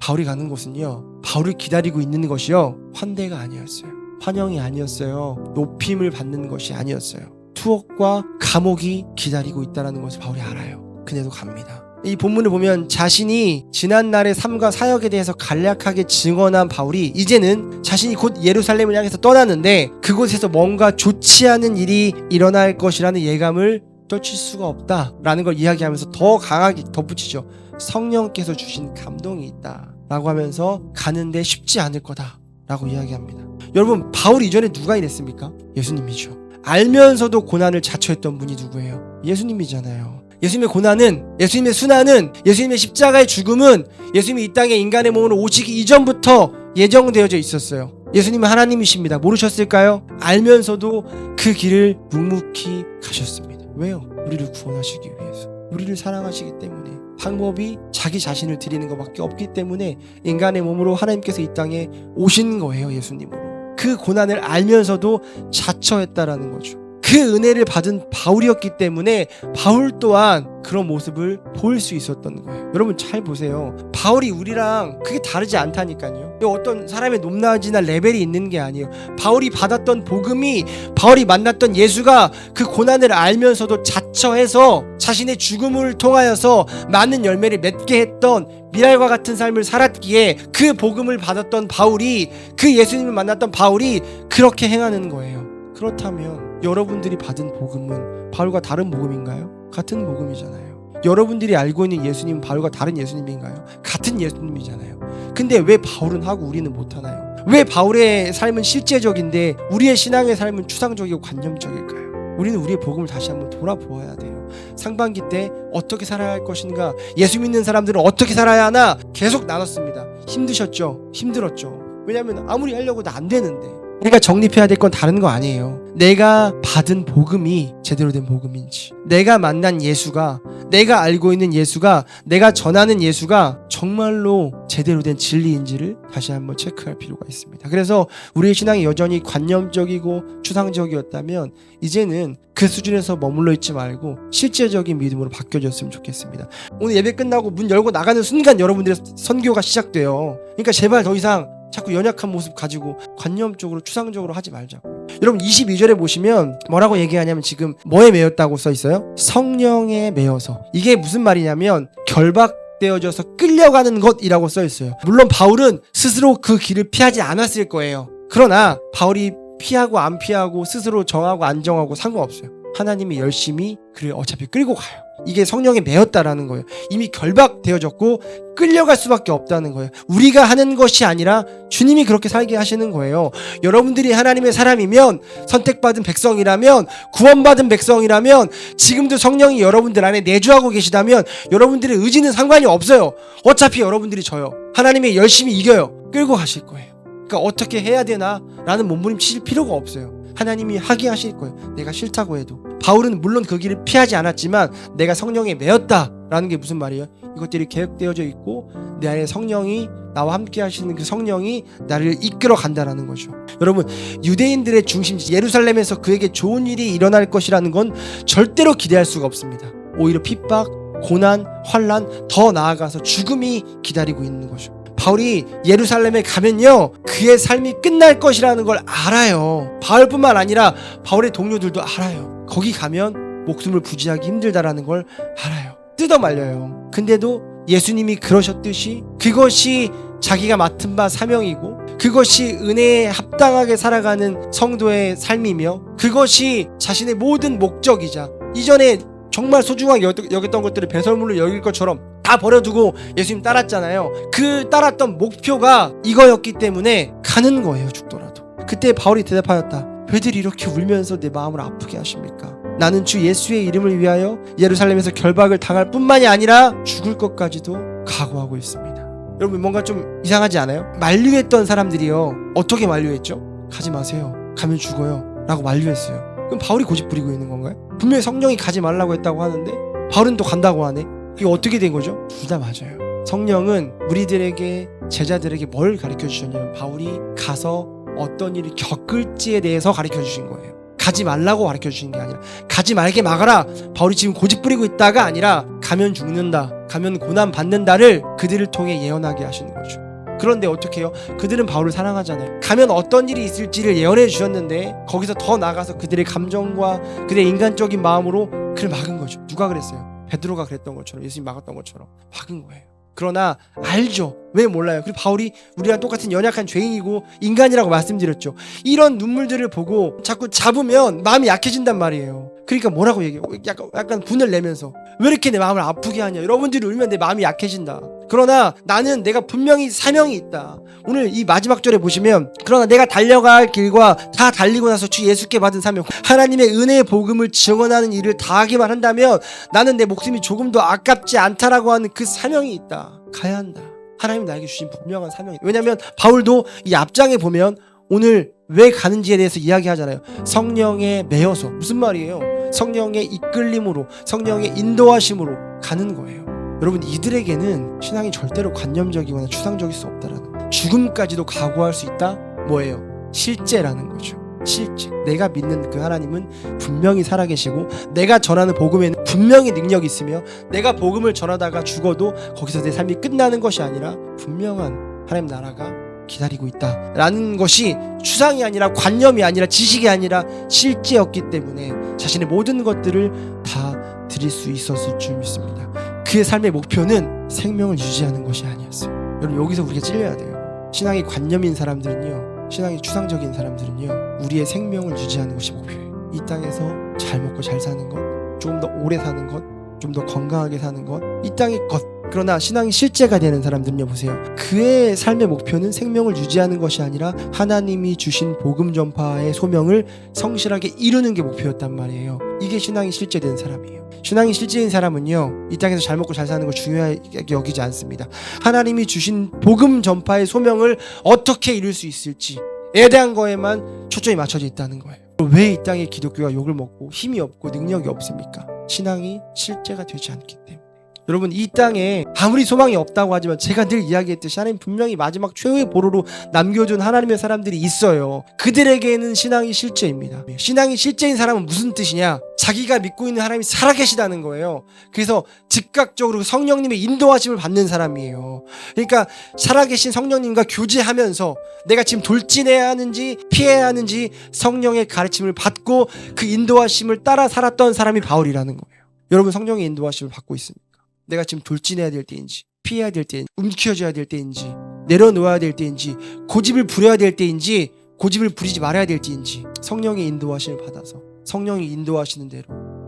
바울이 가는 곳은요, 바울을 기다리고 있는 것이요, 환대가 아니었어요. 환영이 아니었어요. 높임을 받는 것이 아니었어요. 투옥과 감옥이 기다리고 있다는 것을 바울이 알아요. 근데도 갑니다. 이 본문을 보면 자신이 지난날의 삶과 사역에 대해서 간략하게 증언한 바울이 이제는 자신이 곧 예루살렘을 향해서 떠났는데 그곳에서 뭔가 좋지 않은 일이 일어날 것이라는 예감을 떨칠 수가 없다라는 걸 이야기하면서 더 강하게 덧붙이죠. 성령께서 주신 감동이 있다 라고 하면서 가는데 쉽지 않을 거다 라고 이야기합니다. 여러분, 바울 이전에 누가 이랬습니까? 예수님이죠. 알면서도 고난을 자처했던 분이 누구예요? 예수님이잖아요. 예수님의 고난은, 예수님의 순환은, 예수님의 십자가의 죽음은 예수님이 이 땅에 인간의 몸으로 오시기 이전부터 예정되어져 있었어요. 예수님은 하나님이십니다. 모르셨을까요? 알면서도 그 길을 묵묵히 가셨습니다. 왜요? 우리를 구원하시기 위해서, 우리를 사랑하시기 때문에. 방법이 자기 자신을 드리는 것밖에 없기 때문에 인간의 몸으로 하나님께서 이 땅에 오신 거예요. 예수님으로. 그 고난을 알면서도 자처했다라는 거죠. 그 은혜를 받은 바울이었기 때문에 바울 또한 그런 모습을 보일 수 있었던 거예요. 여러분 잘 보세요. 바울이 우리랑 크게 다르지 않다니까요. 어떤 사람의 높낮이나 레벨이 있는 게 아니에요. 바울이 받았던 복음이, 바울이 만났던 예수가 그 고난을 알면서도 자처해서 자신의 죽음을 통하여서 많은 열매를 맺게 했던 미랄과 같은 삶을 살았기에 그 복음을 받았던 바울이, 그 예수님을 만났던 바울이 그렇게 행하는 거예요. 그렇다면 여러분들이 받은 복음은 바울과 다른 복음인가요? 같은 복음이잖아요. 여러분들이 알고 있는 예수님은 바울과 다른 예수님인가요? 같은 예수님이잖아요. 근데 왜 바울은 하고 우리는 못하나요? 왜 바울의 삶은 실제적인데 우리의 신앙의 삶은 추상적이고 관념적일까요? 우리는 우리의 복음을 다시 한번 돌아보아야 돼요. 상반기 때 어떻게 살아야 할 것인가, 예수 믿는 사람들은 어떻게 살아야 하나 계속 나눴습니다. 힘드셨죠? 힘들었죠. 왜냐하면 아무리 하려고 해도 안 되는데. 우리가 정립해야 될 건 다른 거 아니에요. 내가 받은 복음이 제대로 된 복음인지, 내가 만난 예수가, 내가 알고 있는 예수가, 내가 전하는 예수가 정말로 제대로 된 진리인지를 다시 한번 체크할 필요가 있습니다. 그래서 우리의 신앙이 여전히 관념적이고 추상적이었다면 이제는 그 수준에서 머물러 있지 말고 실제적인 믿음으로 바뀌어졌으면 좋겠습니다. 오늘 예배 끝나고 문 열고 나가는 순간 여러분들의 선교가 시작돼요. 그러니까 제발 더 이상 자꾸 연약한 모습 가지고 관념적으로 추상적으로 하지 말자고. 여러분 22절에 보시면 뭐라고 얘기하냐면 지금 뭐에 매였다고 써 있어요? 성령에 매여서. 이게 무슨 말이냐면 결박되어져서 끌려가는 것이라고 써 있어요. 물론 바울은 스스로 그 길을 피하지 않았을 거예요. 그러나 바울이 피하고 안 피하고 스스로 정하고 안 정하고 상관없어요. 하나님이 열심히 그를 어차피 끌고 가요. 이게 성령에 매였다라는 거예요. 이미 결박되어졌고 끌려갈 수밖에 없다는 거예요. 우리가 하는 것이 아니라 주님이 그렇게 살게 하시는 거예요. 여러분들이 하나님의 사람이면, 선택받은 백성이라면, 구원받은 백성이라면, 지금도 성령이 여러분들 안에 내주하고 계시다면 여러분들의 의지는 상관이 없어요. 어차피 여러분들이 져요. 하나님이 열심히 이겨요. 끌고 가실 거예요. 그러니까 어떻게 해야 되나 라는 몸부림치실 필요가 없어요. 하나님이 하게 하실 거예요. 내가 싫다고 해도. 바울은 물론 그 길을 피하지 않았지만 내가 성령에 매였다라는 게 무슨 말이에요? 이것들이 계획되어져 있고 내 안에 성령이, 나와 함께 하시는 그 성령이 나를 이끌어 간다라는 거죠. 여러분, 유대인들의 중심지 예루살렘에서 그에게 좋은 일이 일어날 것이라는 건 절대로 기대할 수가 없습니다. 오히려 핍박, 고난, 환난, 더 나아가서 죽음이 기다리고 있는 거죠. 바울이 예루살렘에 가면요, 그의 삶이 끝날 것이라는 걸 알아요. 바울뿐만 아니라 바울의 동료들도 알아요. 거기 가면 목숨을 부지하기 힘들다라는 걸 알아요. 뜯어 말려요. 근데도 예수님이 그러셨듯이 그것이 자기가 맡은 바 사명이고, 그것이 은혜에 합당하게 살아가는 성도의 삶이며, 그것이 자신의 모든 목적이자 이전에 정말 소중하게 여겼던 것들을 배설물로 여길 것처럼 다 버려두고 예수님 따랐잖아요. 그 따랐던 목표가 이거였기 때문에 가는 거예요. 죽더라도. 그때 바울이 대답하였다. 왜들 이렇게 울면서 내 마음을 아프게 하십니까? 나는 주 예수의 이름을 위하여 예루살렘에서 결박을 당할 뿐만이 아니라 죽을 것까지도 각오하고 있습니다. 여러분, 뭔가 좀 이상하지 않아요? 만류했던 사람들이요, 어떻게 만류했죠? 가지 마세요. 가면 죽어요 라고 만류했어요. 그럼 바울이 고집 부리고 있는 건가요? 분명히 성령이 가지 말라고 했다고 하는데 바울은 또 간다고 하네. 이게 어떻게 된 거죠? 둘 다 맞아요. 성령은 우리들에게, 제자들에게 뭘 가르쳐 주셨냐면 바울이 가서 어떤 일을 겪을지에 대해서 가르쳐 주신 거예요. 가지 말라고 가르쳐 주신 게 아니라, 가지 말게 막아라, 바울이 지금 고집 부리고 있다가 아니라 가면 죽는다, 가면 고난 받는다를 그들을 통해 예언하게 하시는 거죠. 그런데 어떻게 해요? 그들은 바울을 사랑하잖아요. 가면 어떤 일이 있을지를 예언해 주셨는데 거기서 더 나아가서 그들의 감정과 그들의 인간적인 마음으로 그를 막은 거죠. 누가 그랬어요? 베드로가 그랬던 것처럼, 예수님 막았던 것처럼 막은 거예요. 그러나 알죠. 왜 몰라요? 그리고 바울이 우리랑 똑같은 연약한 죄인이고 인간이라고 말씀드렸죠. 이런 눈물들을 보고 자꾸 잡으면 마음이 약해진단 말이에요. 그러니까 뭐라고 얘기해요? 약간 분을 내면서 왜 이렇게 내 마음을 아프게 하냐, 여러분들이 울면 내 마음이 약해진다. 그러나 나는 내가 분명히 사명이 있다. 오늘 이 마지막 절에 보시면, 그러나 내가 달려갈 길과 다 달리고 나서 주 예수께 받은 사명, 하나님의 은혜의 복음을 증언하는 일을 다하기만 한다면 나는 내 목숨이 조금도 아깝지 않다라고 하는 그 사명이 있다. 가야 한다. 하나님 나에게 주신 분명한 사명이. 왜냐하면 바울도 이 앞장에 보면 오늘 왜 가는지에 대해서 이야기하잖아요. 성령에 매여서. 무슨 말이에요? 성령의 이끌림으로, 성령의 인도하심으로 가는 거예요. 여러분, 이들에게는 신앙이 절대로 관념적이거나 추상적일 수 없다라는, 죽음까지도 각오할 수 있다? 뭐예요? 실제라는 거죠. 실제. 내가 믿는 그 하나님은 분명히 살아계시고 내가 전하는 복음에는 분명히 능력이 있으며 내가 복음을 전하다가 죽어도 거기서 내 삶이 끝나는 것이 아니라 분명한 하나님 나라가 기다리고 있다라는 것이 추상이 아니라 관념이 아니라 지식이 아니라 실제였기 때문에 자신의 모든 것들을 다 드릴 수 있었을 줄 믿습니다. 그의 삶의 목표는 생명을 유지하는 것이 아니었어요. 여러분, 여기서 우리가 찔려야 돼요. 신앙이 관념인 사람들은요, 신앙이 추상적인 사람들은요, 우리의 생명을 유지하는 것이 목표예요. 이 땅에서 잘 먹고 잘 사는 것, 조금 더 오래 사는 것, 좀 더 건강하게 사는 것, 이 땅의 것. 그러나 신앙이 실제가 되는 사람들은요, 보세요. 그의 삶의 목표는 생명을 유지하는 것이 아니라 하나님이 주신 복음 전파의 소명을 성실하게 이루는 게 목표였단 말이에요. 이게 신앙이 실제된 사람이에요. 신앙이 실제인 사람은요, 이 땅에서 잘 먹고 잘 사는 걸 중요하게 여기지 않습니다. 하나님이 주신 복음 전파의 소명을 어떻게 이룰 수 있을지에 대한 거에만 초점이 맞춰져 있다는 거예요. 왜 이 땅에 기독교가 욕을 먹고 힘이 없고 능력이 없습니까? 신앙이 실제가 되지 않기 때문에. 여러분, 이 땅에 아무리 소망이 없다고 하지만 제가 늘 이야기했듯이 하나님 분명히 마지막 최후의 보루로 남겨준 하나님의 사람들이 있어요. 그들에게는 신앙이 실제입니다. 신앙이 실제인 사람은 무슨 뜻이냐? 자기가 믿고 있는 하나님이 살아계시다는 거예요. 그래서 즉각적으로 성령님의 인도하심을 받는 사람이에요. 그러니까 살아계신 성령님과 교제하면서 내가 지금 돌진해야 하는지 피해야 하는지 성령의 가르침을 받고 그 인도하심을 따라 살았던 사람이 바울이라는 거예요. 여러분, 성령의 인도하심을 받고 있습니까? 내가 지금 돌진해야 될 때인지, 피해야 될 때인지, 움켜쥐어야 될 때인지, 내려놓아야 될 때인지, 고집을 부려야 될 때인지, 고집을 부리지 말아야 될 때인지 성령의 인도하심을 받아서 성령이 인도하시는 대로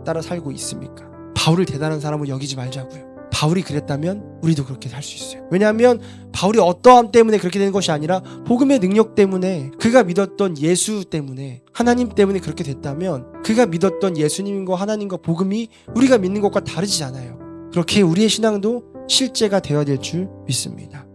따라 살고 있습니까? 바울을 대단한 사람으로 여기지 말자고요. 바울이 그랬다면 우리도 그렇게 살 수 있어요. 왜냐하면 바울이 어떠함 때문에 그렇게 되는 것이 아니라 복음의 능력 때문에, 그가 믿었던 예수 때문에, 하나님 때문에 그렇게 됐다면 그가 믿었던 예수님과 하나님과 복음이 우리가 믿는 것과 다르지 않아요. 그렇게 우리의 신앙도 실제가 되어야 될 줄 믿습니다.